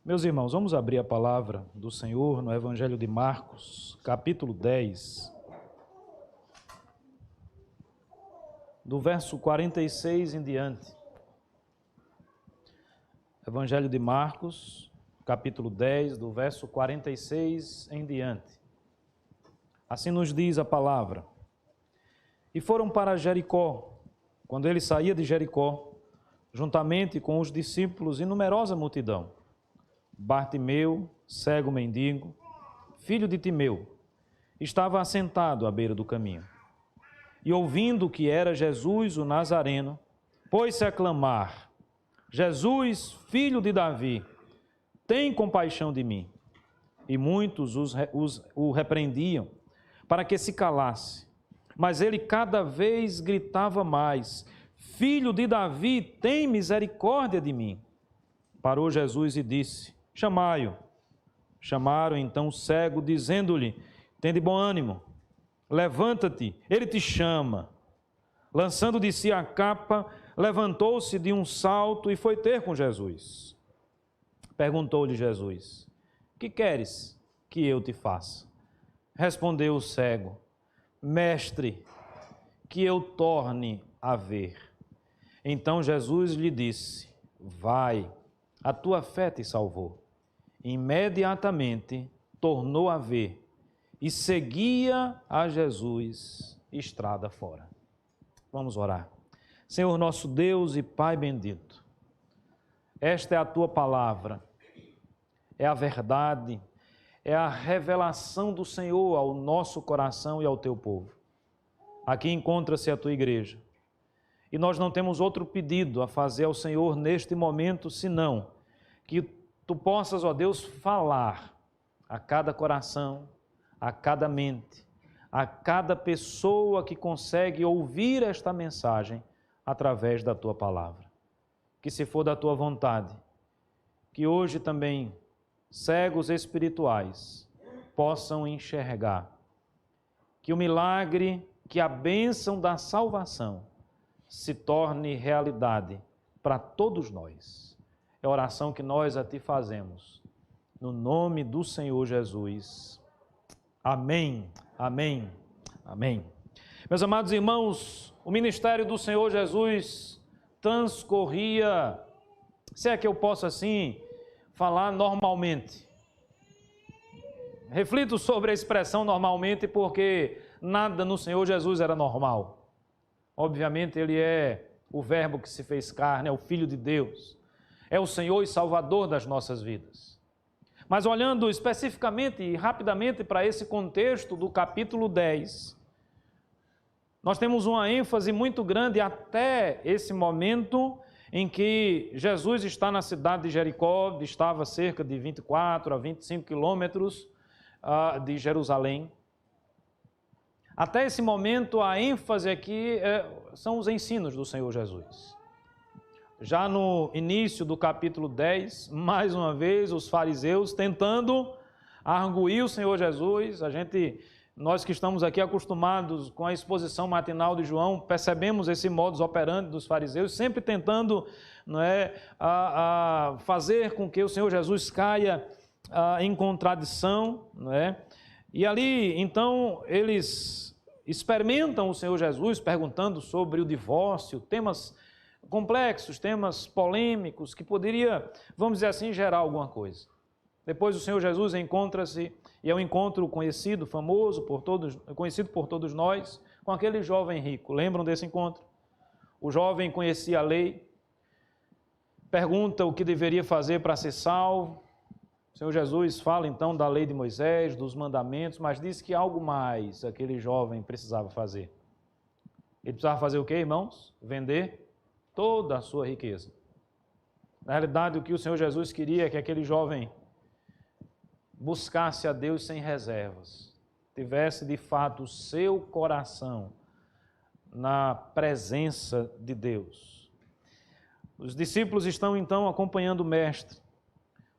Meus irmãos, vamos abrir a palavra do Senhor no Evangelho de Marcos, capítulo 10, do verso 46 em diante. Evangelho de Marcos, capítulo 10, do verso 46 em diante. Assim nos diz a palavra. E foram para Jericó. Quando ele saía de Jericó, juntamente com os discípulos e numerosa multidão, Bartimeu, cego mendigo, filho de Timeu, estava assentado à beira do caminho. E ouvindo que era Jesus o Nazareno, pôs-se a clamar: Jesus, filho de Davi, tem compaixão de mim. E muitos o repreendiam para que se calasse. Mas ele cada vez gritava mais: Filho de Davi, tem misericórdia de mim. Parou Jesus e disse: Chamai-o. Chamaram então o cego, dizendo-lhe: Tende bom ânimo, levanta-te, ele te chama. Lançando de si a capa, levantou-se de um salto e foi ter com Jesus. Perguntou-lhe Jesus: Que queres que eu te faça? Respondeu o cego: Mestre, que eu torne a ver. Então Jesus lhe disse: Vai, a tua fé te salvou. Imediatamente tornou a ver e seguia a Jesus estrada fora. Vamos orar. Senhor nosso Deus e Pai bendito, esta é a tua palavra, é a verdade, é a revelação do Senhor ao nosso coração e ao teu povo. Aqui encontra-se a tua igreja e nós não temos outro pedido a fazer ao Senhor neste momento, senão que tu possas, ó Deus, falar a cada coração, a cada mente, a cada pessoa que consegue ouvir esta mensagem através da tua palavra. Que se for da tua vontade, que hoje também cegos espirituais possam enxergar, que o milagre, que a bênção da salvação se torne realidade para todos nós. É a oração que nós a ti fazemos, no nome do Senhor Jesus. Amém, amém, amém. Meus amados irmãos, o ministério do Senhor Jesus transcorria, se é que eu posso assim falar, normalmente. Reflito sobre a expressão normalmente porque nada no Senhor Jesus era normal. Obviamente ele é o Verbo que se fez carne, é o Filho de Deus, é o Senhor e Salvador das nossas vidas. Mas olhando especificamente e rapidamente para esse contexto do capítulo 10, nós temos uma ênfase muito grande até esse momento em que Jesus está na cidade de Jericó, estava a cerca de 24 a 25 quilômetros de Jerusalém. Até esse momento, a ênfase aqui são os ensinos do Senhor Jesus. Já no início do capítulo 10, mais uma vez, os fariseus tentando arguir o Senhor Jesus. Nós que estamos aqui acostumados com a exposição matinal de João, percebemos esse modus operandi dos fariseus, sempre tentando, não é, fazer com que o Senhor Jesus caia em contradição, não é? E ali, então, eles experimentam o Senhor Jesus perguntando sobre o divórcio, temas complexos, temas polêmicos, que poderia, vamos dizer assim, gerar alguma coisa. Depois o Senhor Jesus encontra-se, e é um encontro conhecido, famoso, conhecido por todos nós, com aquele jovem rico. Lembram desse encontro? O jovem conhecia a lei, pergunta o que deveria fazer para ser salvo. O Senhor Jesus fala então da lei de Moisés, dos mandamentos, mas diz que algo mais aquele jovem precisava fazer. Ele precisava fazer o quê, irmãos? Vender toda a sua riqueza. Na realidade, o que o Senhor Jesus queria é que aquele jovem buscasse a Deus sem reservas, tivesse de fato o seu coração na presença de Deus. Os discípulos estão então acompanhando o Mestre.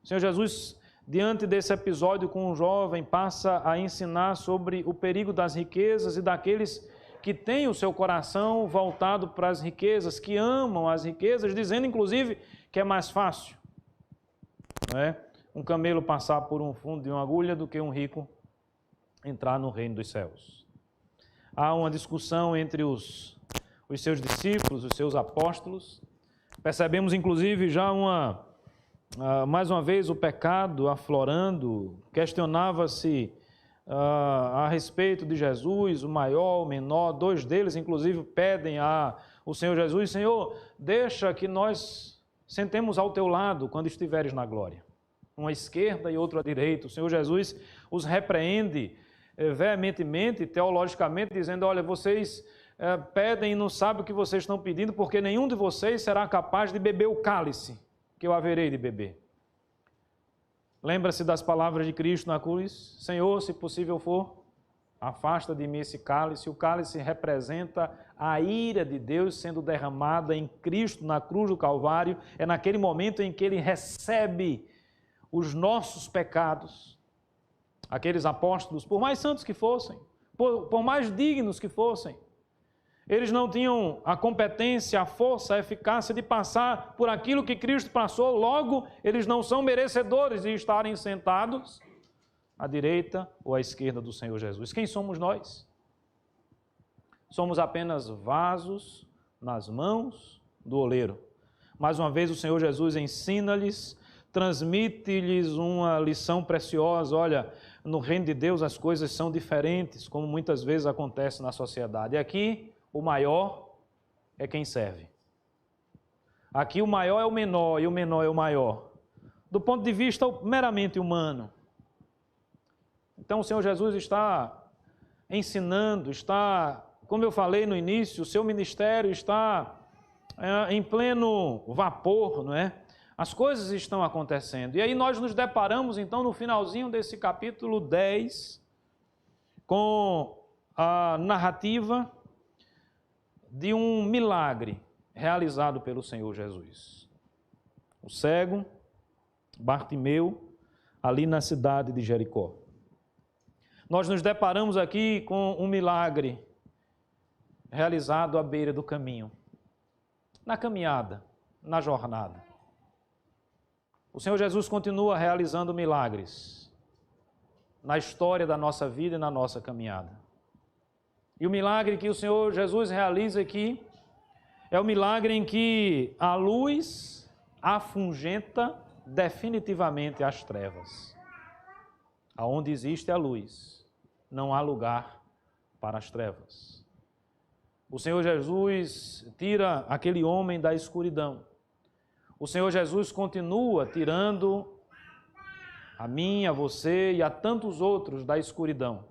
O Senhor Jesus, diante desse episódio com o jovem, passa a ensinar sobre o perigo das riquezas e daqueles que têm o seu coração voltado para as riquezas, que amam as riquezas, dizendo inclusive que é mais fácil, não é? um camelo passar por um fundo de uma agulha do que um rico entrar no reino dos céus. Há uma discussão entre os seus discípulos, os seus apóstolos. Percebemos, inclusive, já mais uma vez o pecado aflorando. Questionava-se a respeito de Jesus, o maior, o menor. Dois deles, inclusive, pedem ao Senhor Jesus: Senhor, deixa que nós sentemos ao teu lado quando estiveres na glória. Um à esquerda e outro à direita. O Senhor Jesus os repreende veementemente, teologicamente, dizendo: olha, vocês pedem e não sabem o que vocês estão pedindo, porque nenhum de vocês será capaz de beber o cálice que eu haverei de beber. Lembra-se das palavras de Cristo na cruz: Senhor, se possível for, afasta de mim esse cálice. O cálice representa a ira de Deus sendo derramada em Cristo na cruz do Calvário. É naquele momento em que Ele recebe os nossos pecados. Aqueles apóstolos, por mais santos que fossem, por mais dignos que fossem, eles não tinham a competência, a força, a eficácia de passar por aquilo que Cristo passou. Logo, eles não são merecedores de estarem sentados à direita ou à esquerda do Senhor Jesus. Quem somos nós? Somos apenas vasos nas mãos do oleiro. Mais uma vez, o Senhor Jesus ensina-lhes, transmite-lhes uma lição preciosa. Olha, no reino de Deus as coisas são diferentes, como muitas vezes acontece na sociedade. E aqui, o maior é quem serve. Aqui o maior é o menor e o menor é o maior, do ponto de vista meramente humano. Então o Senhor Jesus está ensinando, como eu falei no início, o seu ministério está em pleno vapor, não é? As coisas estão acontecendo. E aí nós nos deparamos então no finalzinho desse capítulo 10 com a narrativa de um milagre realizado pelo Senhor Jesus. O cego Bartimeu, ali na cidade de Jericó. Nós nos deparamos aqui com um milagre realizado à beira do caminho, na caminhada, na jornada. O Senhor Jesus continua realizando milagres na história da nossa vida e na nossa caminhada. E o milagre que o Senhor Jesus realiza aqui é o milagre em que a luz afugenta definitivamente as trevas. Aonde existe a luz, não há lugar para as trevas. O Senhor Jesus tira aquele homem da escuridão. O Senhor Jesus continua tirando a mim, a você e a tantos outros da escuridão.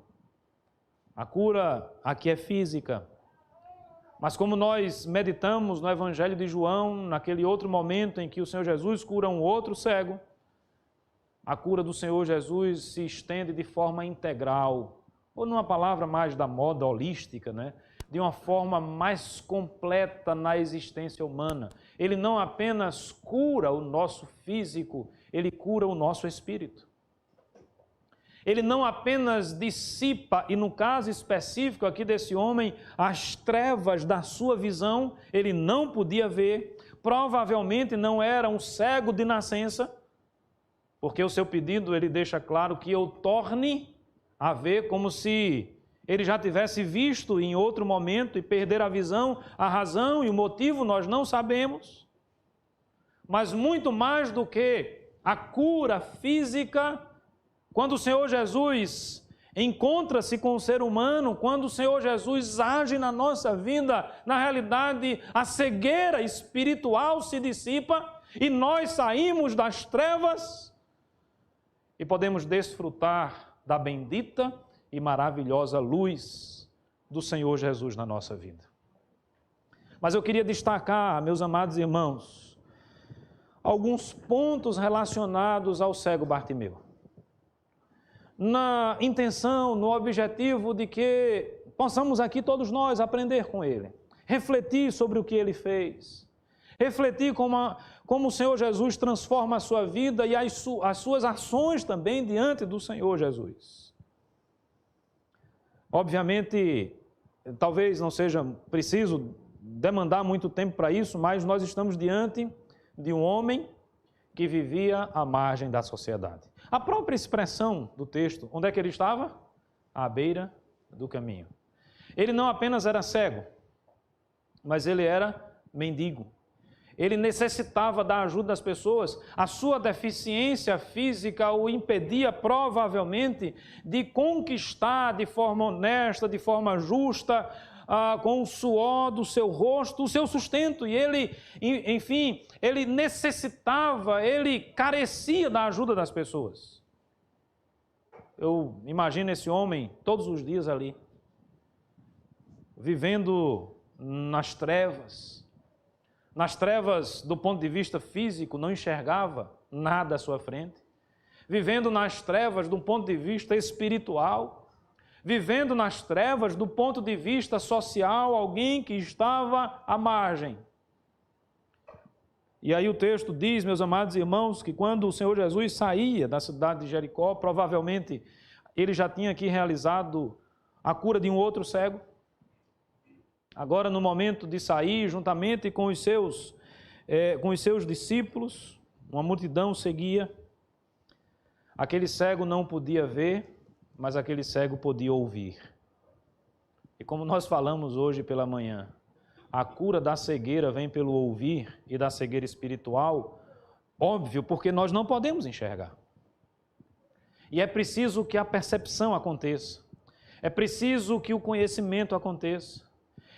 A cura aqui é física, mas como nós meditamos no Evangelho de João, naquele outro momento em que o Senhor Jesus cura um outro cego, a cura do Senhor Jesus se estende de forma integral, ou numa palavra mais da moda holística, né? De uma forma mais completa na existência humana. Ele não apenas cura o nosso físico, ele cura o nosso espírito. Ele não apenas dissipa, e no caso específico aqui desse homem, as trevas da sua visão, ele não podia ver, provavelmente não era um cego de nascença, porque o seu pedido ele deixa claro que eu torne a ver, como se ele já tivesse visto em outro momento e perder a visão, a razão e o motivo nós não sabemos. Mas muito mais do que a cura física, quando o Senhor Jesus encontra-se com o ser humano, quando o Senhor Jesus age na nossa vida, na realidade a cegueira espiritual se dissipa e nós saímos das trevas e podemos desfrutar da bendita e maravilhosa luz do Senhor Jesus na nossa vida. Mas eu queria destacar, meus amados irmãos, alguns pontos relacionados ao cego Bartimeu. Na intenção, no objetivo de que possamos aqui todos nós aprender com ele, refletir sobre o que ele fez, refletir como o Senhor Jesus transforma a sua vida e as suas ações também diante do Senhor Jesus. Obviamente, talvez não seja preciso demandar muito tempo para isso, mas nós estamos diante de um homem que vivia à margem da sociedade. A própria expressão do texto, onde é que ele estava? À beira do caminho. Ele não apenas era cego, mas ele era mendigo. Ele necessitava da ajuda das pessoas. A sua deficiência física o impedia provavelmente de conquistar de forma honesta, de forma justa, com o suor do seu rosto, o seu sustento. E ele, enfim, ele necessitava, ele carecia da ajuda das pessoas. Eu imagino esse homem todos os dias ali, vivendo nas trevas do ponto de vista físico, não enxergava nada à sua frente, vivendo nas trevas do ponto de vista espiritual, vivendo nas trevas do ponto de vista social, alguém que estava à margem. E aí o texto diz, meus amados irmãos, que quando o Senhor Jesus saía da cidade de Jericó, provavelmente ele já tinha aqui realizado a cura de um outro cego. Agora, no momento de sair, juntamente com os seus discípulos, uma multidão seguia. Aquele cego não podia ver, mas aquele cego podia ouvir. E como nós falamos hoje pela manhã, a cura da cegueira vem pelo ouvir e da cegueira espiritual, óbvio, porque nós não podemos enxergar. E é preciso que a percepção aconteça. É preciso que o conhecimento aconteça.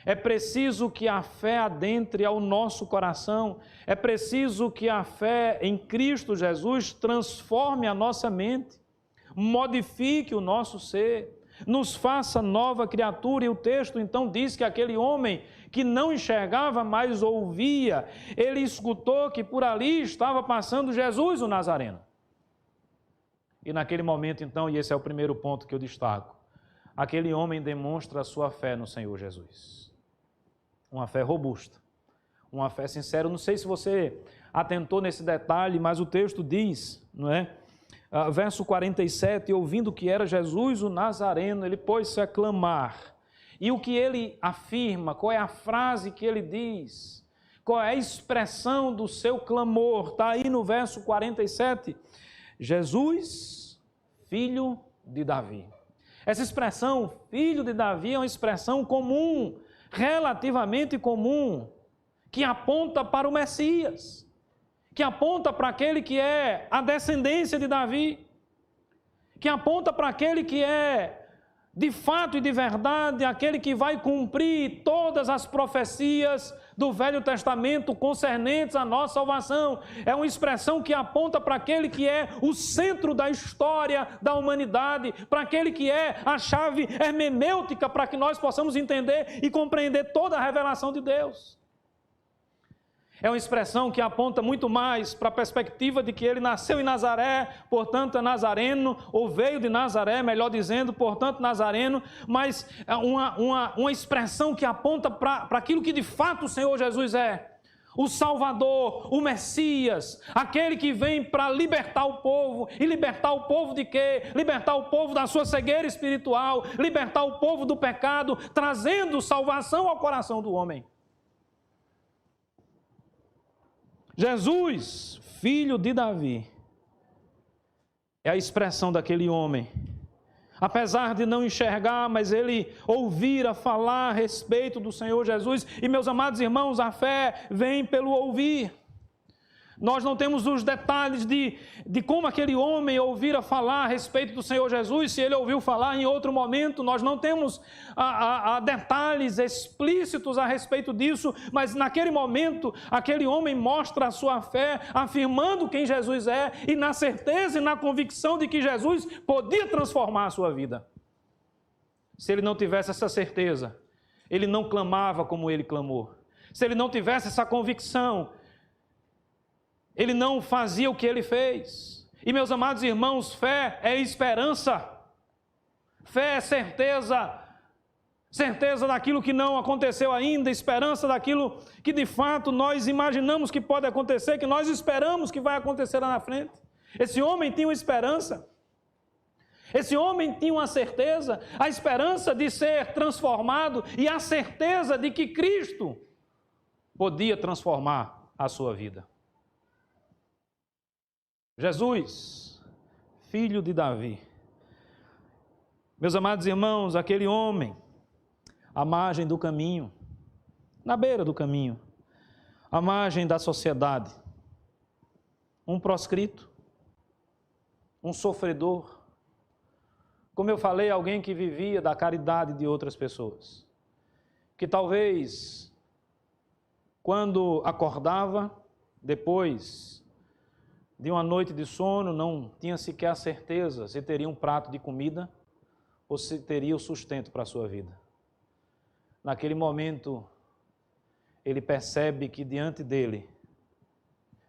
É preciso que a fé adentre ao nosso coração. É preciso que a fé em Cristo Jesus transforme a nossa mente, modifique o nosso ser, nos faça nova criatura. E o texto então diz que aquele homem que não enxergava, mas ouvia, ele escutou que por ali estava passando Jesus o Nazareno. E naquele momento então, e esse é o primeiro ponto que eu destaco, aquele homem demonstra a sua fé no Senhor Jesus. Uma fé robusta, uma fé sincera. Eu não sei se você atentou nesse detalhe, mas o texto diz, não é? Verso 47, ouvindo que era Jesus o Nazareno, ele pôs-se a clamar. E o que ele afirma, qual é a frase que ele diz, qual é a expressão do seu clamor? Está aí no verso 47, Jesus, filho de Davi. Essa expressão, filho de Davi, é uma expressão comum, relativamente comum, que aponta para o Messias, que aponta para aquele que é a descendência de Davi, que aponta para aquele que é, de fato e de verdade, aquele que vai cumprir todas as profecias do Velho Testamento concernentes à nossa salvação. É uma expressão que aponta para aquele que é o centro da história da humanidade, para aquele que é a chave hermenêutica para que nós possamos entender e compreender toda a revelação de Deus. É uma expressão que aponta muito mais para a perspectiva de que ele nasceu em Nazaré, portanto é nazareno, ou veio de Nazaré, melhor dizendo, portanto nazareno, mas é uma expressão que aponta para aquilo que de fato o Senhor Jesus é. O Salvador, o Messias, aquele que vem para libertar o povo. E libertar o povo de quê? Libertar o povo da sua cegueira espiritual, libertar o povo do pecado, trazendo salvação ao coração do homem. Jesus, filho de Davi, é a expressão daquele homem. Apesar de não enxergar, mas ele ouvira falar a respeito do Senhor Jesus. E, meus amados irmãos, a fé vem pelo ouvir. Nós não temos os detalhes de como aquele homem ouvira falar a respeito do Senhor Jesus, se ele ouviu falar em outro momento. Nós não temos detalhes explícitos a respeito disso, mas naquele momento, aquele homem mostra a sua fé, afirmando quem Jesus é e na certeza e na convicção de que Jesus podia transformar a sua vida. Se ele não tivesse essa certeza, ele não clamava como ele clamou. Se ele não tivesse essa convicção, ele não fazia o que ele fez. E, meus amados irmãos, fé é esperança. Fé é certeza. Certeza daquilo que não aconteceu ainda, esperança daquilo que de fato nós imaginamos que pode acontecer, que nós esperamos que vai acontecer lá na frente. Esse homem tinha uma esperança. Esse homem tinha uma certeza, a esperança de ser transformado e a certeza de que Cristo podia transformar a sua vida. Jesus, filho de Davi. Meus amados irmãos, aquele homem, à margem do caminho, na beira do caminho, à margem da sociedade, um proscrito, um sofredor, como eu falei, alguém que vivia da caridade de outras pessoas, que talvez, quando acordava, depois de uma noite de sono, não tinha sequer a certeza se teria um prato de comida ou se teria o sustento para a sua vida. Naquele momento, ele percebe que diante dele,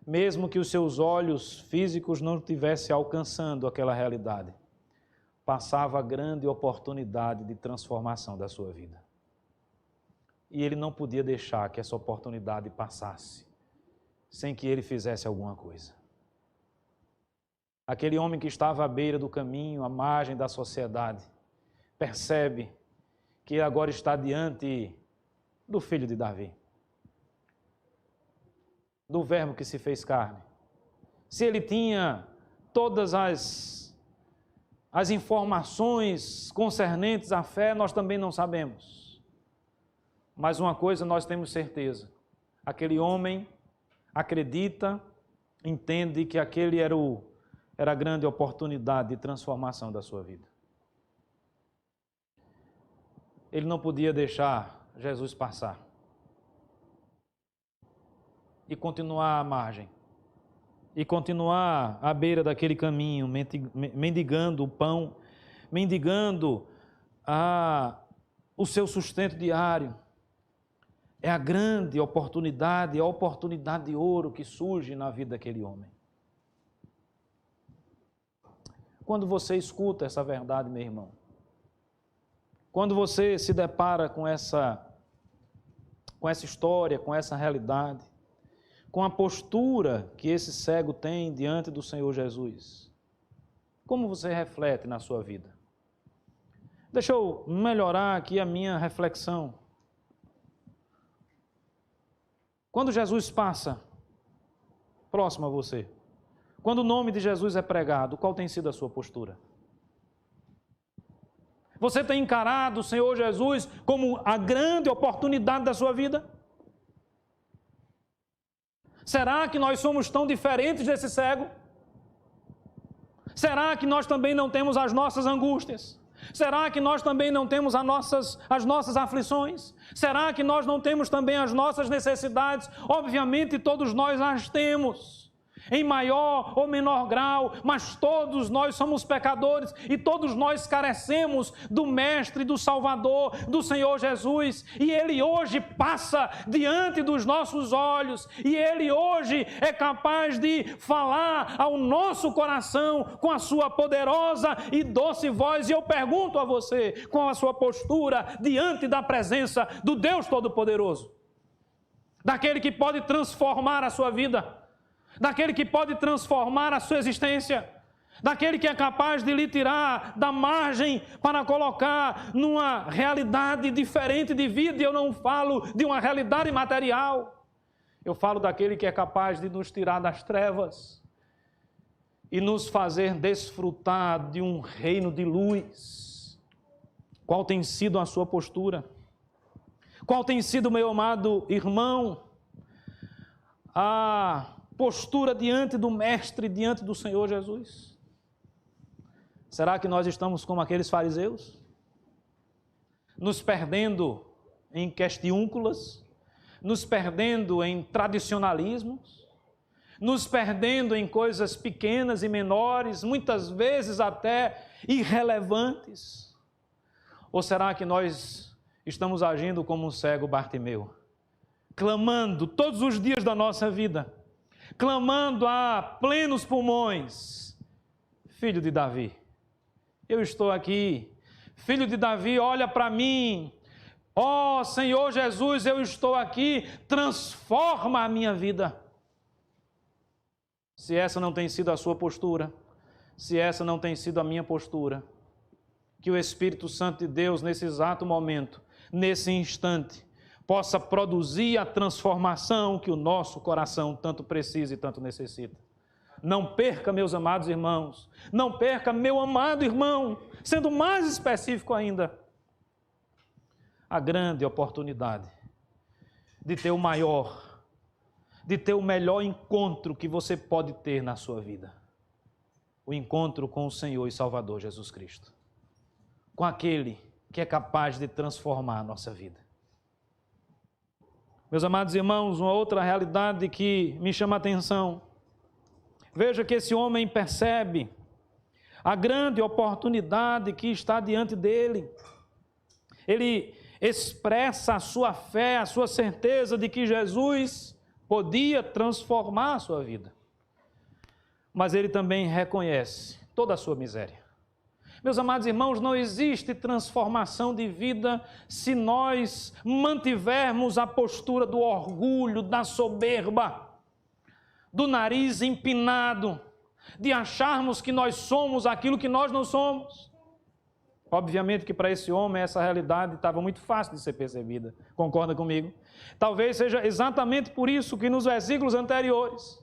mesmo que os seus olhos físicos não estivessem alcançando aquela realidade, passava a grande oportunidade de transformação da sua vida. E ele não podia deixar que essa oportunidade passasse sem que ele fizesse alguma coisa. Aquele homem que estava à beira do caminho, à margem da sociedade, percebe que agora está diante do Filho de Davi, do Verbo que se fez carne. Se ele tinha todas as informações concernentes à fé, nós também não sabemos. Mas uma coisa nós temos certeza: aquele homem acredita, entende que aquele era a grande oportunidade de transformação da sua vida. Ele não podia deixar Jesus passar e continuar à margem, e continuar à beira daquele caminho, mendigando o pão, mendigando o seu sustento diário. É a grande oportunidade, a oportunidade de ouro que surge na vida daquele homem. Quando você escuta essa verdade, meu irmão, quando você se depara com essa história, com essa realidade, com a postura que esse cego tem diante do Senhor Jesus, como você reflete na sua vida? Deixa eu melhorar aqui a minha reflexão. Quando Jesus passa próximo a você, quando o nome de Jesus é pregado, qual tem sido a sua postura? Você tem encarado o Senhor Jesus como a grande oportunidade da sua vida? Será que nós somos tão diferentes desse cego? Será que nós também não temos as nossas angústias? Será que nós também não temos as nossas aflições? Será que nós não temos também as nossas necessidades? Obviamente todos nós as temos, em maior ou menor grau, mas todos nós somos pecadores e todos nós carecemos do Mestre, do Salvador, do Senhor Jesus. E Ele hoje passa diante dos nossos olhos e Ele hoje é capaz de falar ao nosso coração com a sua poderosa e doce voz. E eu pergunto a você, qual a sua postura diante da presença do Deus Todo-Poderoso? Daquele que pode transformar a sua vida, daquele que pode transformar a sua existência, daquele que é capaz de lhe tirar da margem para colocar numa realidade diferente de vida. E eu não falo de uma realidade material, eu falo daquele que é capaz de nos tirar das trevas e nos fazer desfrutar de um reino de luz. Qual tem sido a sua postura? Qual tem sido, meu amado irmão, a postura diante do Mestre, diante do Senhor Jesus? Será que nós estamos como aqueles fariseus, nos perdendo em questiúnculas, nos perdendo em tradicionalismos, nos perdendo em coisas pequenas e menores, muitas vezes até irrelevantes? Ou será que nós estamos agindo como um cego Bartimeu, clamando todos os dias da nossa vida, clamando a plenos pulmões: Filho de Davi, eu estou aqui. Filho de Davi, olha para mim. Ó Senhor Jesus, eu estou aqui, transforma a minha vida. Se essa não tem sido a sua postura, se essa não tem sido a minha postura, que o Espírito Santo de Deus, nesse exato momento, nesse instante, possa produzir a transformação que o nosso coração tanto precisa e tanto necessita. Não perca, meus amados irmãos, não perca, meu amado irmão, sendo mais específico ainda, a grande oportunidade de ter o maior, de ter o melhor encontro que você pode ter na sua vida. O encontro com o Senhor e Salvador Jesus Cristo. Com aquele que é capaz de transformar a nossa vida. Meus amados irmãos, uma outra realidade que me chama a atenção. Veja que esse homem percebe a grande oportunidade que está diante dele. Ele expressa a sua fé, a sua certeza de que Jesus podia transformar a sua vida. Mas ele também reconhece toda a sua miséria. Meus amados irmãos, não existe transformação de vida se nós mantivermos a postura do orgulho, da soberba, do nariz empinado, de acharmos que nós somos aquilo que nós não somos. Obviamente que para esse homem essa realidade estava muito fácil de ser percebida. Concorda comigo? Talvez seja exatamente por isso que nos versículos anteriores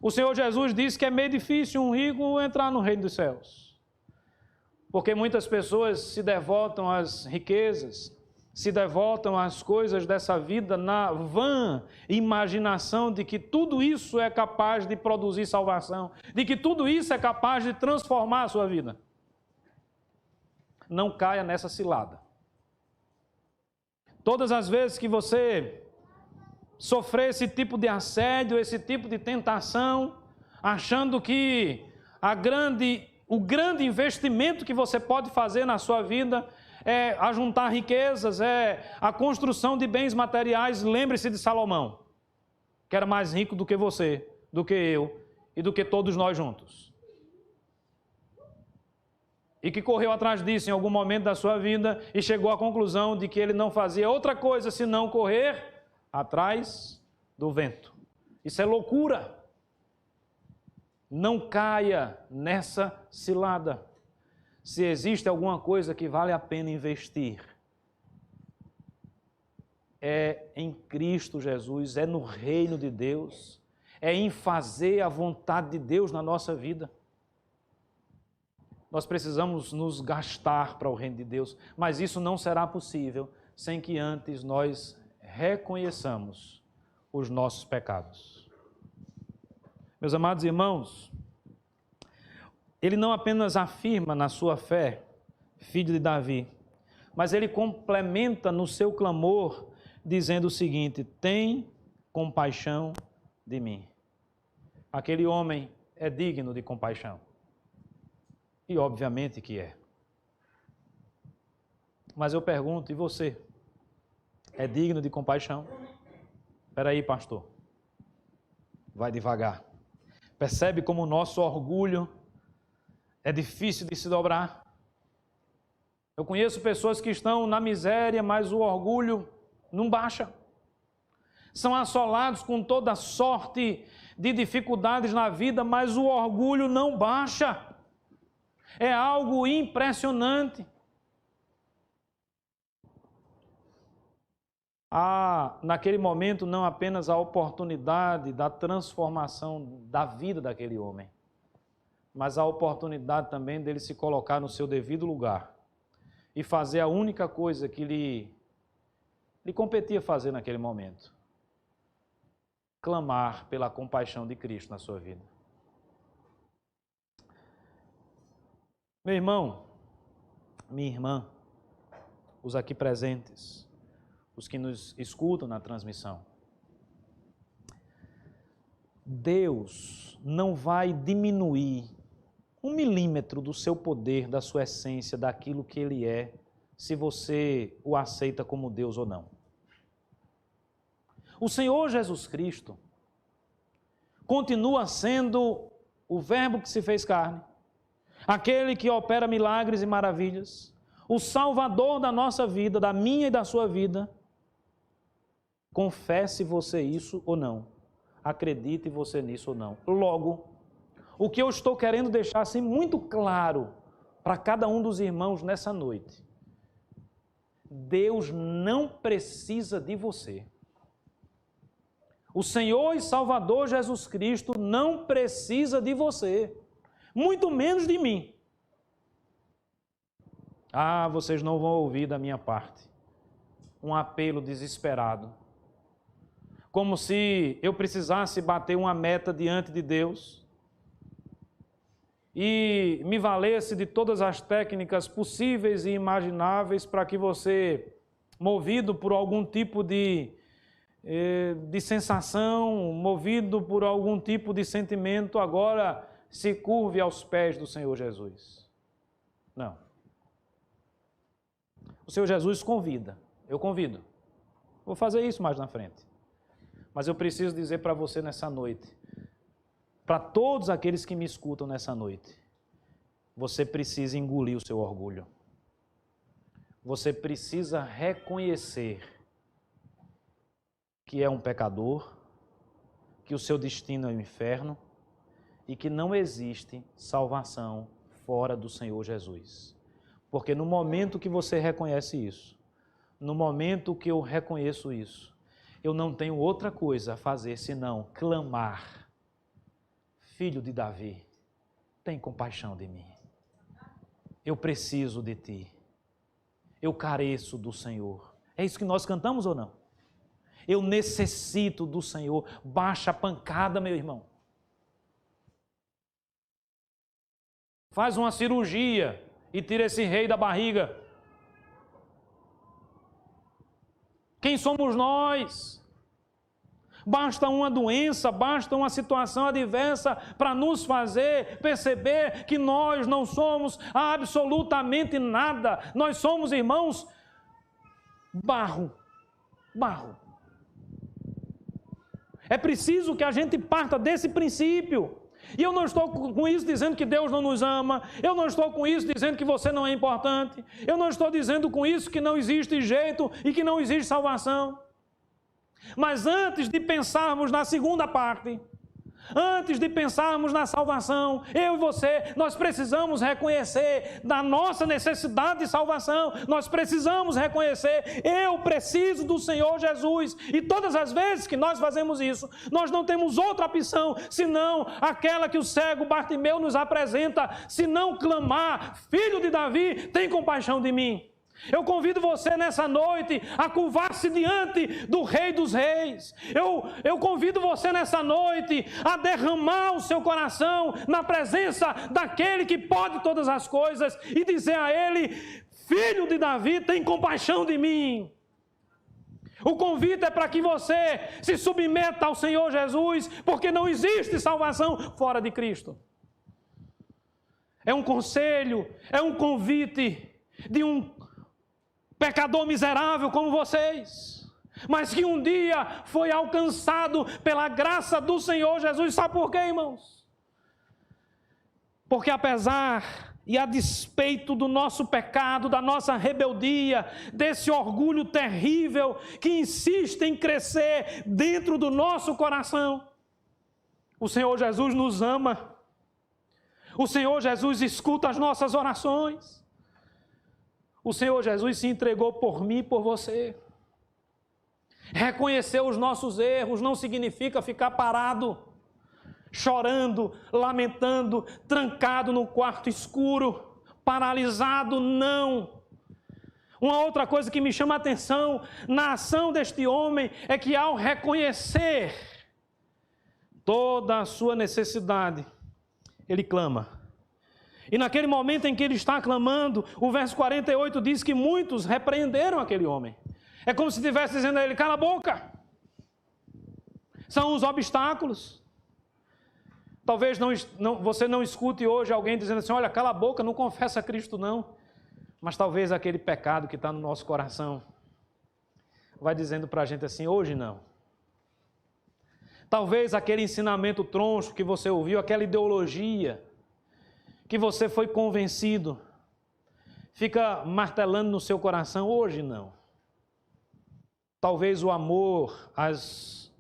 o Senhor Jesus disse que é meio difícil um rico entrar no reino dos céus. Porque muitas pessoas se devotam às riquezas, se devotam às coisas dessa vida na vã imaginação de que tudo isso é capaz de produzir salvação, de que tudo isso é capaz de transformar a sua vida. Não caia nessa cilada. Todas as vezes que você sofrer esse tipo de assédio, esse tipo de tentação, achando que o grande investimento que você pode fazer na sua vida é ajuntar riquezas, é a construção de bens materiais. Lembre-se de Salomão, que era mais rico do que você, do que eu e do que todos nós juntos. E que correu atrás disso em algum momento da sua vida e chegou à conclusão de que ele não fazia outra coisa senão correr atrás do vento. Isso é loucura. Não caia nessa cilada. Se existe alguma coisa que vale a pena investir, é em Cristo Jesus, é no reino de Deus, é em fazer a vontade de Deus na nossa vida. Nós precisamos nos gastar para o reino de Deus, mas isso não será possível sem que antes nós reconheçamos os nossos pecados. Meus amados irmãos, ele não apenas afirma na sua fé, filho de Davi, mas ele complementa no seu clamor, dizendo o seguinte: tem compaixão de mim. Aquele homem é digno de compaixão. E obviamente que é. Mas eu pergunto, e você? É digno de compaixão? Espera aí, pastor. Vai devagar. Percebe como o nosso orgulho é difícil de se dobrar? Eu conheço pessoas que estão na miséria, mas o orgulho não baixa. São assolados com toda sorte de dificuldades na vida, mas o orgulho não baixa. É algo impressionante. Há, naquele momento, não apenas a oportunidade da transformação da vida daquele homem, mas a oportunidade também dele se colocar no seu devido lugar e fazer a única coisa que lhe competia fazer naquele momento: clamar pela compaixão de Cristo na sua vida. Meu irmão, minha irmã, os aqui presentes, os que nos escutam na transmissão, Deus não vai diminuir 1 milímetro do seu poder, da sua essência, daquilo que Ele é, se você o aceita como Deus ou não. O Senhor Jesus Cristo continua sendo o Verbo que se fez carne, aquele que opera milagres e maravilhas, o Salvador da nossa vida, da minha e da sua vida. Confesse você isso ou não. Acredite você nisso ou não. Logo, o que eu estou querendo deixar assim muito claro para cada um dos irmãos nessa noite: Deus não precisa de você. O Senhor e Salvador Jesus Cristo não precisa de você, muito menos de mim. Ah, vocês não vão ouvir da minha parte um apelo desesperado, como se eu precisasse bater uma meta diante de Deus e me valesse de todas as técnicas possíveis e imagináveis para que você, movido por algum tipo de sensação, movido por algum tipo de sentimento, agora se curve aos pés do Senhor Jesus. Não. O Senhor Jesus convida, eu convido. Vou fazer isso mais na frente. Mas eu preciso dizer para você nessa noite, para todos aqueles que me escutam nessa noite, você precisa engolir o seu orgulho. Você precisa reconhecer que é um pecador, que o seu destino é o inferno e que não existe salvação fora do Senhor Jesus. Porque no momento que você reconhece isso, no momento que eu reconheço isso, eu não tenho outra coisa a fazer senão clamar: Filho de Davi, tem compaixão de mim. Eu preciso de ti. Eu careço do Senhor. É isso que nós cantamos ou não? Eu necessito do Senhor. Baixa a pancada, meu irmão. Faz uma cirurgia e tira esse rei da barriga. Quem somos nós? Basta uma doença, basta uma situação adversa para nos fazer perceber que nós não somos absolutamente nada. Nós somos, irmãos, barro. É preciso que a gente parta desse princípio. E eu não estou com isso dizendo que Deus não nos ama, eu não estou com isso dizendo que você não é importante, eu não estou dizendo com isso que não existe jeito e que não existe salvação. Mas antes de pensarmos na segunda parte, antes de pensarmos na salvação, eu e você, nós precisamos reconhecer da nossa necessidade de salvação, nós precisamos reconhecer, eu preciso do Senhor Jesus, e todas as vezes que nós fazemos isso, nós não temos outra opção, senão aquela que o cego Bartimeu nos apresenta, se não clamar: Filho de Davi, tem compaixão de mim. Eu convido você nessa noite a curvar-se diante do Rei dos Reis. Eu convido você nessa noite a derramar o seu coração na presença daquele que pode todas as coisas e dizer a Ele: Filho de Davi, tem compaixão de mim. O convite é para que você se submeta ao Senhor Jesus, porque não existe salvação fora de Cristo. É um conselho, é um convite de um pecador miserável como vocês, mas que um dia foi alcançado pela graça do Senhor Jesus. Sabe por quê, irmãos? Porque apesar e a despeito do nosso pecado, da nossa rebeldia, desse orgulho terrível que insiste em crescer dentro do nosso coração, o Senhor Jesus nos ama. O Senhor Jesus escuta as nossas orações. O Senhor Jesus se entregou por mim e por você. Reconhecer os nossos erros não significa ficar parado, chorando, lamentando, trancado no quarto escuro, paralisado, não. Uma outra coisa que me chama a atenção na ação deste homem é que, ao reconhecer toda a sua necessidade, ele clama. E naquele momento em que ele está clamando, o verso 48 diz que muitos repreenderam aquele homem. É como se estivesse dizendo a ele: cala a boca. São os obstáculos. Talvez você não escute hoje alguém dizendo assim: olha, cala a boca, não confessa a Cristo não. Mas talvez aquele pecado que está no nosso coração vai dizendo para a gente assim: hoje não. Talvez aquele ensinamento troncho que você ouviu, aquela ideologia que você foi convencido, fica martelando no seu coração: hoje não. Talvez o amor às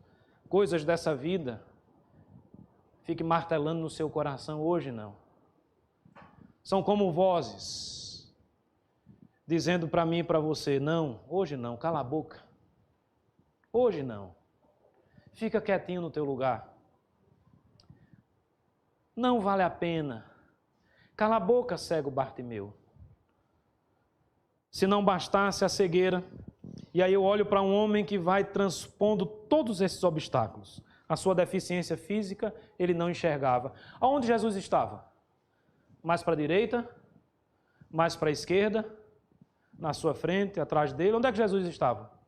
coisas dessa vida fique martelando no seu coração: hoje não. São como vozes dizendo para mim e para você: não, hoje não, cala a boca. Hoje não. Fica quietinho no teu lugar. Não vale a pena. Cala a boca, cego Bartimeu. Se não bastasse a cegueira, e aí eu olho para um homem que vai transpondo todos esses obstáculos. A sua deficiência física, ele não enxergava. Aonde Jesus estava? Mais para a direita? Mais para a esquerda? Na sua frente, atrás dele? Onde é que Jesus estava?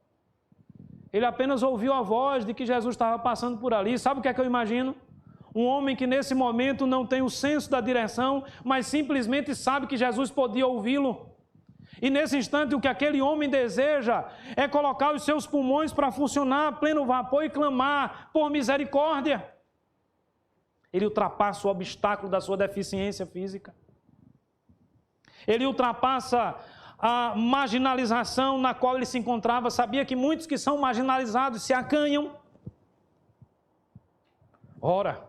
Ele apenas ouviu a voz de que Jesus estava passando por ali. Sabe o que é que eu imagino? Um homem que nesse momento não tem o senso da direção, mas simplesmente sabe que Jesus podia ouvi-lo. E nesse instante o que aquele homem deseja é colocar os seus pulmões para funcionar a pleno vapor e clamar por misericórdia. Ele ultrapassa o obstáculo da sua deficiência física. Ele ultrapassa a marginalização na qual ele se encontrava. Sabia que muitos que são marginalizados se acanham. Ora,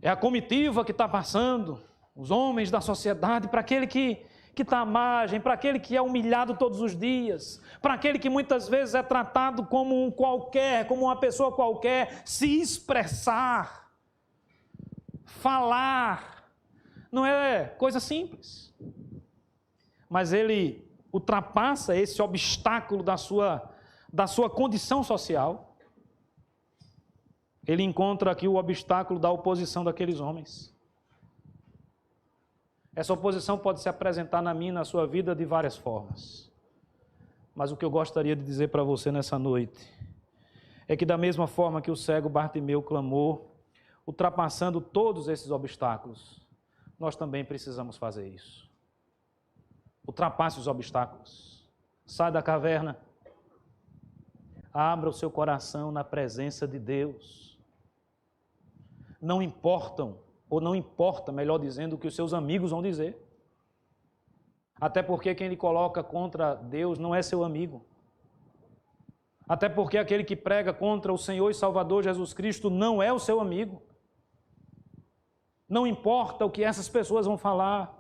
é a comitiva que está passando, os homens da sociedade, para aquele que está à margem, para aquele que é humilhado todos os dias, para aquele que muitas vezes é tratado como um qualquer, como uma pessoa qualquer, se expressar, falar, não é coisa simples. Mas ele ultrapassa esse obstáculo da sua condição social. Ele encontra aqui o obstáculo da oposição daqueles homens. Essa oposição pode se apresentar na minha e na sua vida de várias formas. Mas o que eu gostaria de dizer para você nessa noite é que da mesma forma que o cego Bartimeu clamou, ultrapassando todos esses obstáculos, nós também precisamos fazer isso. Ultrapasse os obstáculos. Sai da caverna. Abra o seu coração na presença de Deus. Não importam, ou não importa, melhor dizendo, o que os seus amigos vão dizer. Até porque quem lhe coloca contra Deus não é seu amigo. Até porque aquele que prega contra o Senhor e Salvador Jesus Cristo não é o seu amigo. Não importa o que essas pessoas vão falar.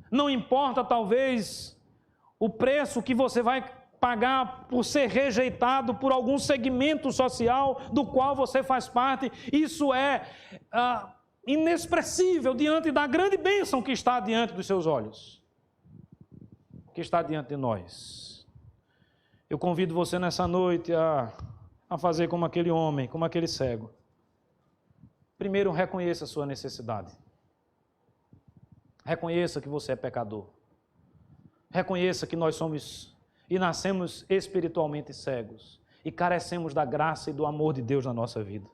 Não importa, talvez, o preço que você vai pagar por ser rejeitado por algum segmento social do qual você faz parte. Isso é inexpressível diante da grande bênção que está diante dos seus olhos, que está diante de nós. Eu convido você nessa noite a fazer como aquele homem, como aquele cego. Primeiro, reconheça a sua necessidade. Reconheça que você é pecador. Reconheça que nós somos e nascemos espiritualmente cegos e carecemos da graça e do amor de Deus na nossa vida.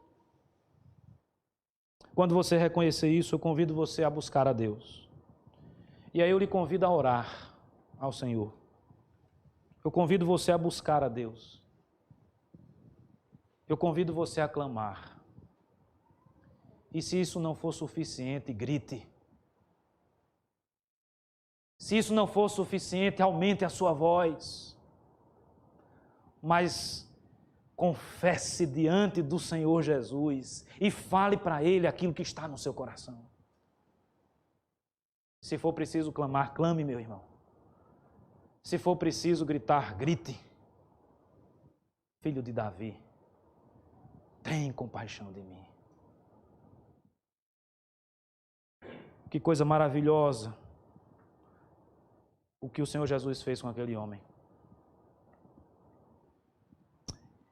Quando você reconhecer isso, eu convido você a buscar a Deus. E aí eu lhe convido a orar ao Senhor. Eu convido você a buscar a Deus. Eu convido você a clamar. E se isso não for suficiente, grite. Se isso não for suficiente, aumente a sua voz. Mas confesse diante do Senhor Jesus e fale para Ele aquilo que está no seu coração. Se for preciso clamar, clame, meu irmão. Se for preciso gritar, grite. Filho de Davi, tem compaixão de mim. Que coisa maravilhosa o que o Senhor Jesus fez com aquele homem.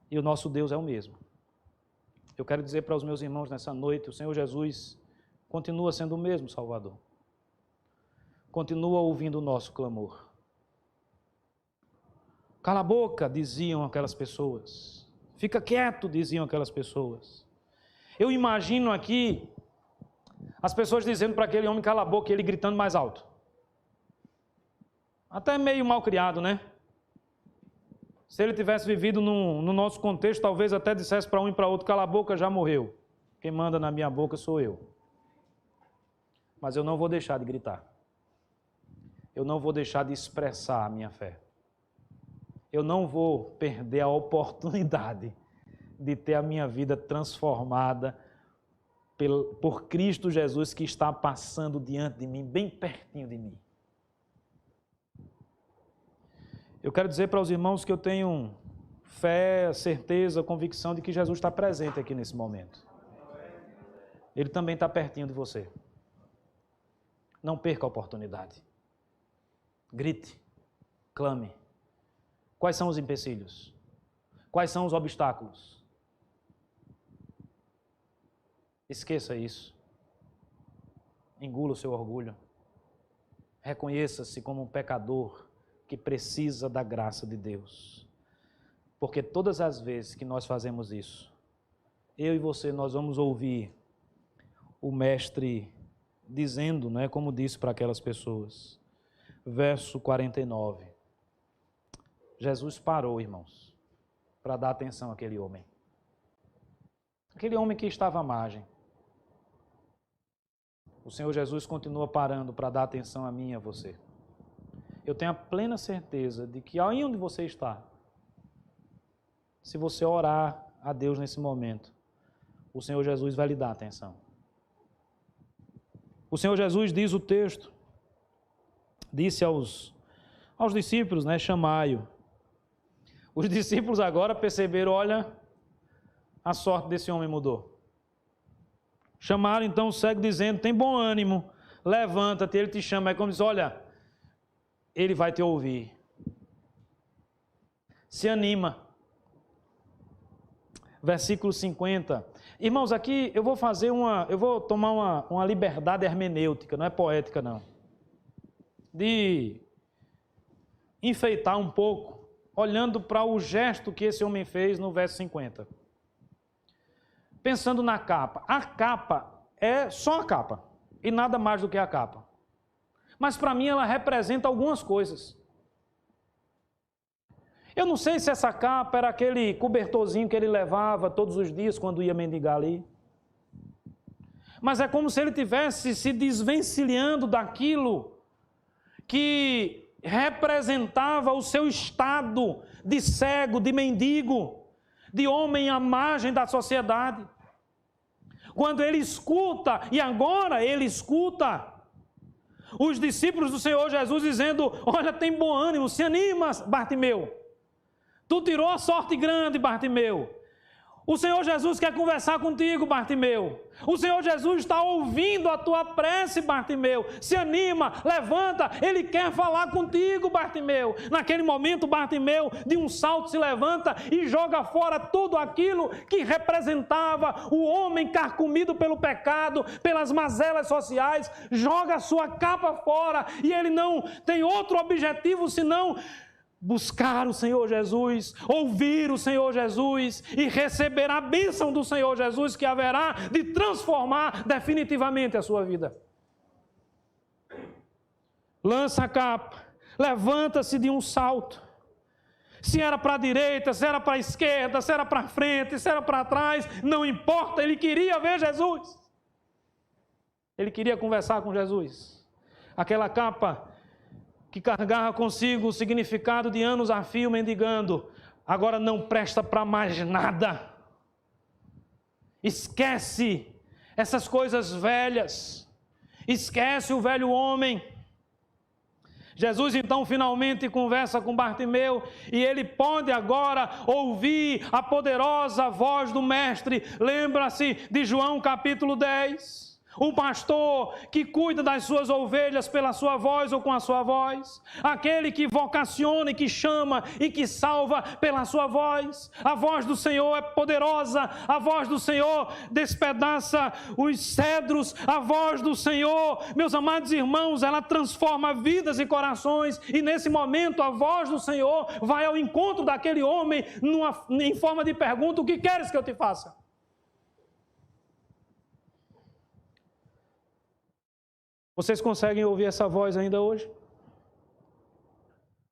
E o nosso Deus é o mesmo. Eu quero dizer para os meus irmãos nessa noite, o Senhor Jesus continua sendo o mesmo Salvador. Continua ouvindo o nosso clamor. Cala a boca, diziam aquelas pessoas. Fica quieto, diziam aquelas pessoas. Eu imagino aqui as pessoas dizendo para aquele homem cala a boca e ele gritando mais alto. Até meio mal criado, né? Se ele tivesse vivido no nosso contexto, talvez até dissesse para um e para outro, cala a boca, já morreu. Quem manda na minha boca sou eu. Mas eu não vou deixar de gritar. Eu não vou deixar de expressar a minha fé. Eu não vou perder a oportunidade de ter a minha vida transformada por Cristo Jesus que está passando diante de mim, bem pertinho de mim. Eu quero dizer para os irmãos que eu tenho fé, certeza, convicção de que Jesus está presente aqui nesse momento. Ele também está pertinho de você. Não perca a oportunidade. Grite, clame. Quais são os empecilhos? Quais são os obstáculos? Esqueça isso. Engula o seu orgulho. Reconheça-se como um pecador que precisa da graça de Deus. Porque todas as vezes que nós fazemos isso, eu e você, nós vamos ouvir o Mestre dizendo, né, como disse para aquelas pessoas. Verso 49. Jesus parou, irmãos, para dar atenção àquele homem. Aquele homem que estava à margem. O Senhor Jesus continua parando para dar atenção a mim e a você. Eu tenho a plena certeza de que aí onde você está, se você orar a Deus nesse momento, o Senhor Jesus vai lhe dar atenção. O Senhor Jesus, diz o texto, disse aos discípulos, né, chamai-o. Os discípulos agora perceberam, olha, a sorte desse homem mudou. Chamaram então o cego dizendo, tem bom ânimo, levanta-te, ele te chama. É como diz, olha, ele vai te ouvir. Se anima. Versículo 50. Irmãos, aqui eu vou tomar uma liberdade hermenêutica, não é poética não. De enfeitar um pouco, olhando para o gesto que esse homem fez no verso 50. Pensando na capa. A capa é só a capa, e nada mais do que a capa. Mas para mim ela representa algumas coisas. Eu não sei se essa capa era aquele cobertorzinho que ele levava todos os dias quando ia mendigar ali. Mas é como se ele tivesse se desvencilhando daquilo que representava o seu estado de cego, de mendigo, de homem à margem da sociedade. Quando ele escuta, e agora ele escuta, os discípulos do Senhor Jesus dizendo, olha, tem bom ânimo, se anima, Bartimeu. Tu tirou a sorte grande, Bartimeu. O Senhor Jesus quer conversar contigo, Bartimeu. O Senhor Jesus está ouvindo a tua prece, Bartimeu. Se anima, levanta, Ele quer falar contigo, Bartimeu. Naquele momento, Bartimeu, de um salto, se levanta e joga fora tudo aquilo que representava o homem carcomido pelo pecado, pelas mazelas sociais. Joga a sua capa fora e ele não tem outro objetivo senão buscar o Senhor Jesus, ouvir o Senhor Jesus e receber a bênção do Senhor Jesus que haverá de transformar definitivamente a sua vida. Lança a capa, levanta-se de um salto. Se era para a direita, se era para a esquerda, se era para frente, se era para trás, não importa, ele queria ver Jesus. Ele queria conversar com Jesus. Aquela capa que carregava consigo o significado de anos a fio mendigando, agora não presta para mais nada. Esquece essas coisas velhas, esquece o velho homem. Jesus então finalmente conversa com Bartimeu e ele pode agora ouvir a poderosa voz do Mestre. Lembra-se de João capítulo 10. Um pastor que cuida das suas ovelhas pela sua voz ou com a sua voz. Aquele que vocaciona e que chama e que salva pela sua voz. A voz do Senhor é poderosa. A voz do Senhor despedaça os cedros. A voz do Senhor, meus amados irmãos, ela transforma vidas e corações. E nesse momento a voz do Senhor vai ao encontro daquele homem em forma de pergunta: o que queres que eu te faça? Vocês conseguem ouvir essa voz ainda hoje?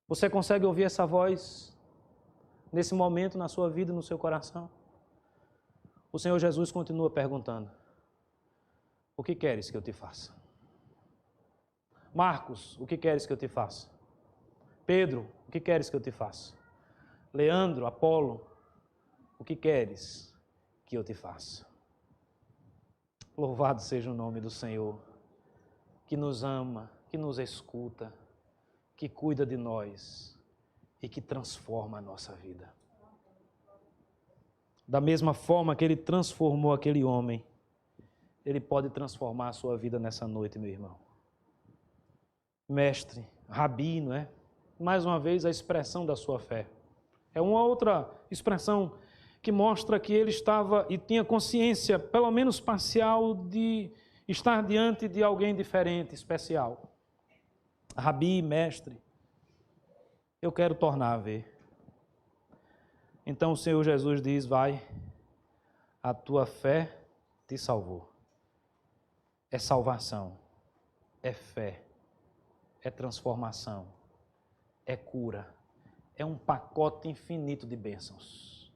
Você consegue ouvir essa voz nesse momento na sua vida, no seu coração? O Senhor Jesus continua perguntando: o que queres que eu te faça? Marcos, o que queres que eu te faça? Pedro, o que queres que eu te faça? Leandro, Apolo, o que queres que eu te faça? Louvado seja o nome do Senhor, que nos ama, que nos escuta, que cuida de nós e que transforma a nossa vida. Da mesma forma que ele transformou aquele homem, ele pode transformar a sua vida nessa noite, meu irmão. Mestre, rabi, não é? Mais uma vez, a expressão da sua fé. É uma outra expressão que mostra que ele estava e tinha consciência, pelo menos parcial, de estar diante de alguém diferente, especial. Rabi, mestre, eu quero tornar a ver. Então o Senhor Jesus diz, vai, a tua fé te salvou. É salvação, é fé, é transformação, é cura, é um pacote infinito de bênçãos.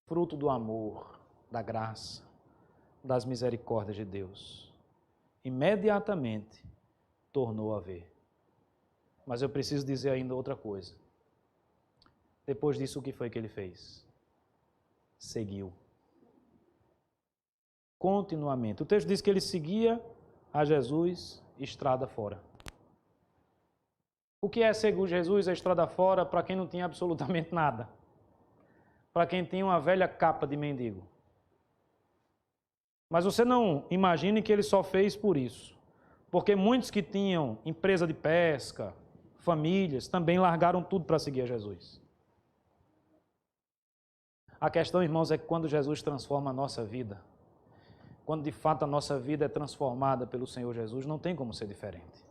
Fruto do amor, da graça, das misericórdias de Deus. Imediatamente tornou a ver. Mas eu preciso dizer ainda outra coisa. Depois disso, o que foi que ele fez? Seguiu. Continuamente. O texto diz que ele seguia a Jesus estrada fora. O que é seguir Jesus a estrada fora para quem não tinha absolutamente nada? Para quem tinha uma velha capa de mendigo. Mas você não imagine que ele só fez por isso. Porque muitos que tinham empresa de pesca, famílias, também largaram tudo para seguir a Jesus. A questão, irmãos, é que quando Jesus transforma a nossa vida, quando de fato a nossa vida é transformada pelo Senhor Jesus, não tem como ser diferente.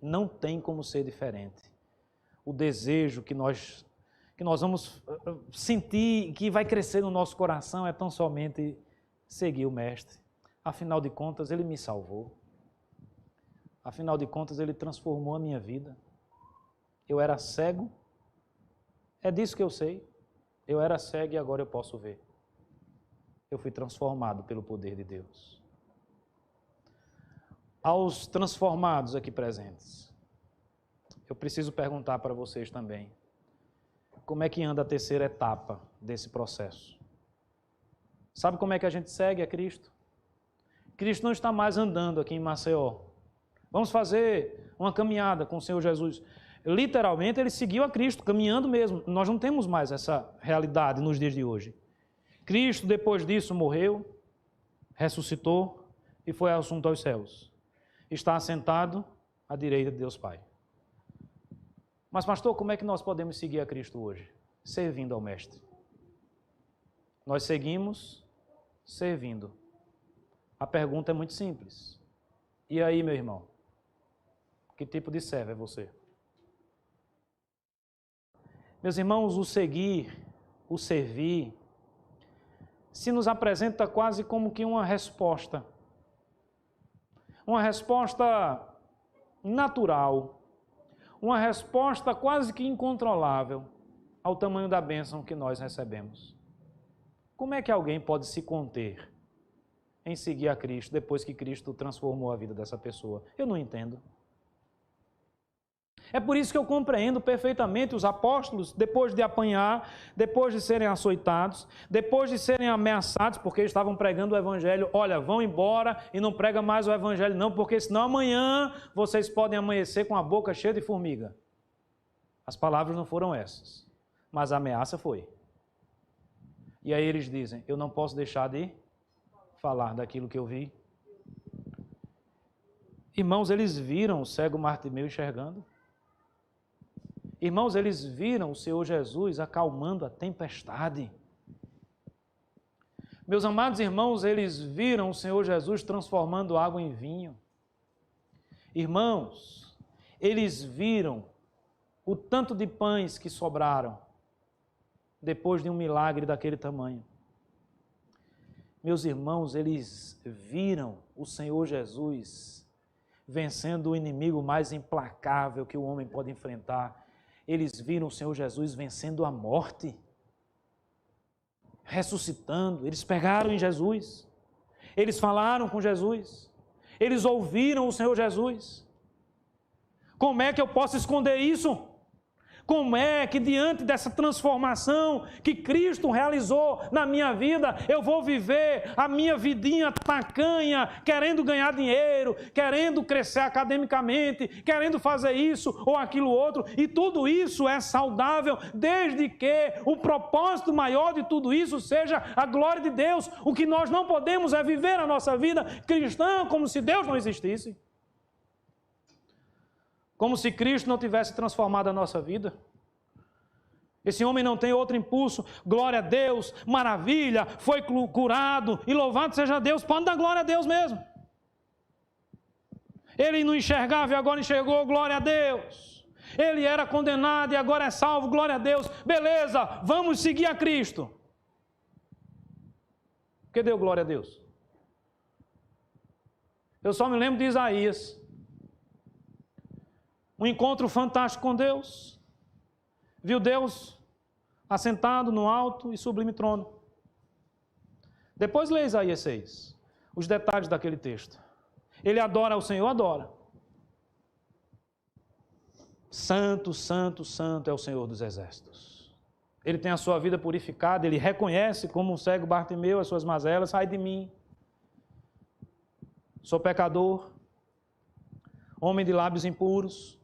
Não tem como ser diferente. O desejo que nós vamos sentir, que vai crescer no nosso coração, é tão somente seguir o Mestre. Afinal de contas, Ele me salvou. Afinal de contas, Ele transformou a minha vida. Eu era cego, é disso que eu sei. Eu era cego e agora eu posso ver. Eu fui transformado pelo poder de Deus. Aos transformados aqui presentes, eu preciso perguntar para vocês também, como é que anda a terceira etapa desse processo? Sabe como é que a gente segue a Cristo? Cristo não está mais andando aqui em Maceió. Vamos fazer uma caminhada com o Senhor Jesus. Literalmente, ele seguiu a Cristo, caminhando mesmo. Nós não temos mais essa realidade nos dias de hoje. Cristo, depois disso, morreu, ressuscitou e foi assunto aos céus. Está assentado à direita de Deus Pai. Mas, pastor, como é que nós podemos seguir a Cristo hoje? Servindo ao Mestre. Nós seguimos servindo. A pergunta é muito simples. E aí, meu irmão? Que tipo de servo é você? Meus irmãos, o seguir, o servir, se nos apresenta quase como que uma resposta. Uma resposta natural. Uma resposta quase que incontrolável ao tamanho da bênção que nós recebemos. Como é que alguém pode se conter em seguir a Cristo depois que Cristo transformou a vida dessa pessoa? Eu não entendo. É por isso que eu compreendo perfeitamente os apóstolos, depois de apanhar, depois de serem açoitados, depois de serem ameaçados, porque estavam pregando o Evangelho. Olha, vão embora e não prega mais o Evangelho não, porque senão amanhã vocês podem amanhecer com a boca cheia de formiga. As palavras não foram essas, mas a ameaça foi. E aí eles dizem, eu não posso deixar de falar daquilo que eu vi. Irmãos, eles viram o cego Bartimeu enxergando. Irmãos, eles viram o Senhor Jesus acalmando a tempestade. Meus amados irmãos, eles viram o Senhor Jesus transformando água em vinho. Irmãos, eles viram o tanto de pães que sobraram depois de um milagre daquele tamanho. Meus irmãos, eles viram o Senhor Jesus vencendo o inimigo mais implacável que o homem pode enfrentar. Eles viram o Senhor Jesus vencendo a morte, ressuscitando. Eles pegaram em Jesus, eles falaram com Jesus, eles ouviram o Senhor Jesus. Como é que eu posso esconder isso? Como é que diante dessa transformação que Cristo realizou na minha vida, eu vou viver a minha vidinha tacanha, querendo ganhar dinheiro, querendo crescer academicamente, querendo fazer isso ou aquilo outro, e tudo isso é saudável, desde que o propósito maior de tudo isso seja a glória de Deus. O que nós não podemos é viver a nossa vida cristã como se Deus não existisse. Como se Cristo não tivesse transformado a nossa vida. Esse homem não tem outro impulso. Glória a Deus, maravilha, foi curado e louvado seja Deus. Pode dar glória a Deus mesmo. Ele não enxergava e agora enxergou, glória a Deus. Ele era condenado e agora é salvo, glória a Deus. Beleza, vamos seguir a Cristo. Que deu glória a Deus? Eu só me lembro de Isaías. Um encontro fantástico com Deus. Viu Deus assentado no alto e sublime trono. Depois lê Isaías 6, os detalhes daquele texto. Ele adora ao Senhor, adora. Santo, santo, santo é o Senhor dos exércitos. Ele tem a sua vida purificada, ele reconhece como um cego Bartimeu as suas mazelas. Sai de mim. Sou pecador, homem de lábios impuros.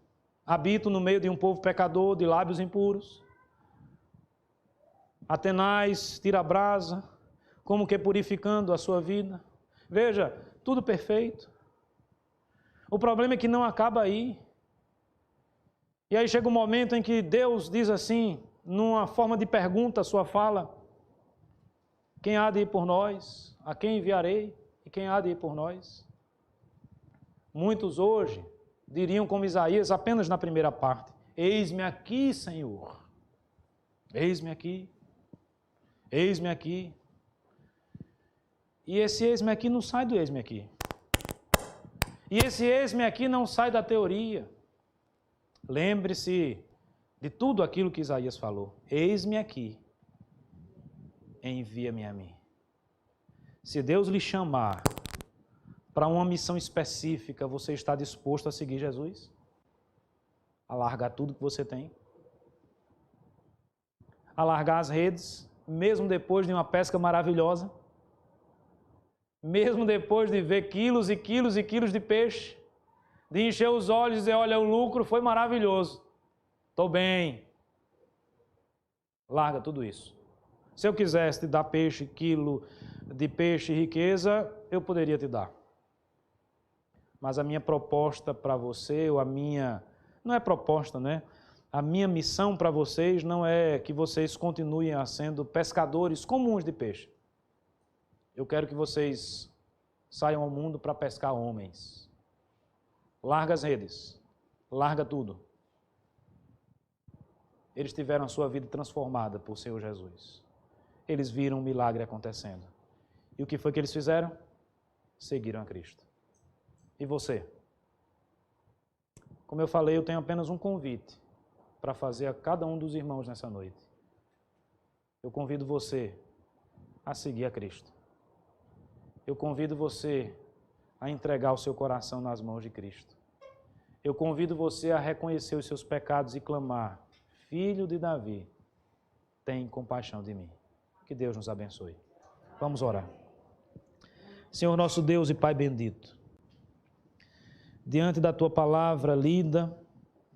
Habito no meio de um povo pecador, de lábios impuros. Atenais, tira a brasa, como que purificando a sua vida. Veja, tudo perfeito. O problema é que não acaba aí. E aí chega um momento em que Deus diz assim, numa forma de pergunta, a sua fala: quem há de ir por nós? A quem enviarei? E quem há de ir por nós? Muitos hoje diriam como Isaías apenas na primeira parte: eis-me aqui, Senhor. Eis-me aqui. Eis-me aqui. E esse eis-me aqui não sai do eis-me aqui. E esse eis-me aqui não sai da teoria. Lembre-se de tudo aquilo que Isaías falou. Eis-me aqui. Envia-me a mim. Se Deus lhe chamar para uma missão específica, você está disposto a seguir Jesus? A largar tudo que você tem? A largar as redes, mesmo depois de uma pesca maravilhosa? Mesmo depois de ver quilos e quilos e quilos de peixe? De encher os olhos e dizer, olha, o lucro foi maravilhoso. Estou bem. Larga tudo isso. Se eu quisesse te dar peixe, quilo de peixe e riqueza, eu poderia te dar. Mas a minha proposta para você, ou a minha... Não é proposta, né? A minha missão para vocês não é que vocês continuem sendo pescadores comuns de peixe. Eu quero que vocês saiam ao mundo para pescar homens. Larga as redes. Larga tudo. Eles tiveram a sua vida transformada por Senhor Jesus. Eles viram um milagre acontecendo. E o que foi que eles fizeram? Seguiram a Cristo. E você? Como eu falei, eu tenho apenas um convite para fazer a cada um dos irmãos nessa noite. Eu convido você a seguir a Cristo. Eu convido você a entregar o seu coração nas mãos de Cristo. Eu convido você a reconhecer os seus pecados e clamar: Filho de Davi, tem compaixão de mim. Que Deus nos abençoe. Vamos orar. Senhor nosso Deus e Pai bendito, diante da Tua palavra lida,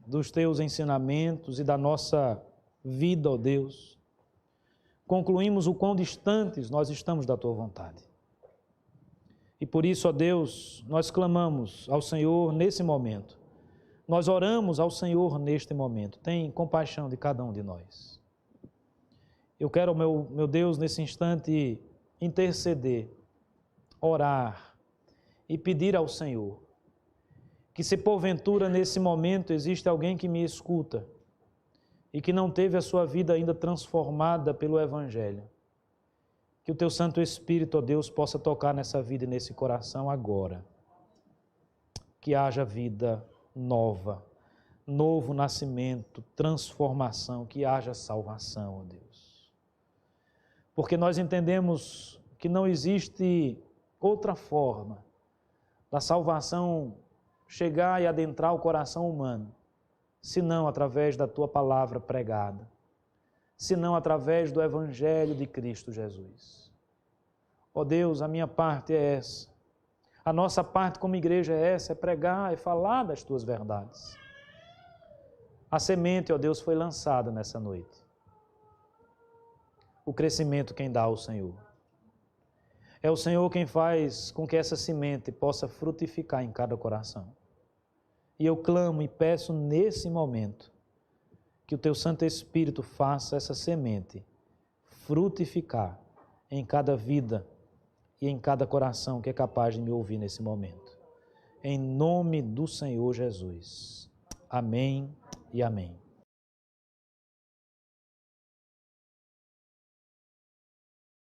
dos Teus ensinamentos e da nossa vida, ó Deus, concluímos o quão distantes nós estamos da Tua vontade. E por isso, ó Deus, nós clamamos ao Senhor nesse momento. Nós oramos ao Senhor neste momento. Tem compaixão de cada um de nós. Eu quero, meu Deus, nesse instante, interceder, orar e pedir ao Senhor que, se porventura nesse momento existe alguém que me escuta e que não teve a sua vida ainda transformada pelo Evangelho, que o Teu Santo Espírito, ó Deus, possa tocar nessa vida e nesse coração agora. Que haja vida nova, novo nascimento, transformação, que haja salvação, ó Deus. Porque nós entendemos que não existe outra forma da salvação chegar e adentrar o coração humano, senão através da tua palavra pregada, senão através do Evangelho de Cristo Jesus. Ó Deus, a minha parte é essa. A nossa parte como igreja é essa, é pregar, é falar das tuas verdades. A semente, ó Deus, foi lançada nessa noite. O crescimento quem dá ao Senhor. É o Senhor quem faz com que essa semente possa frutificar em cada coração. E eu clamo e peço nesse momento que o teu Santo Espírito faça essa semente frutificar em cada vida e em cada coração que é capaz de me ouvir nesse momento. Em nome do Senhor Jesus. Amém e amém.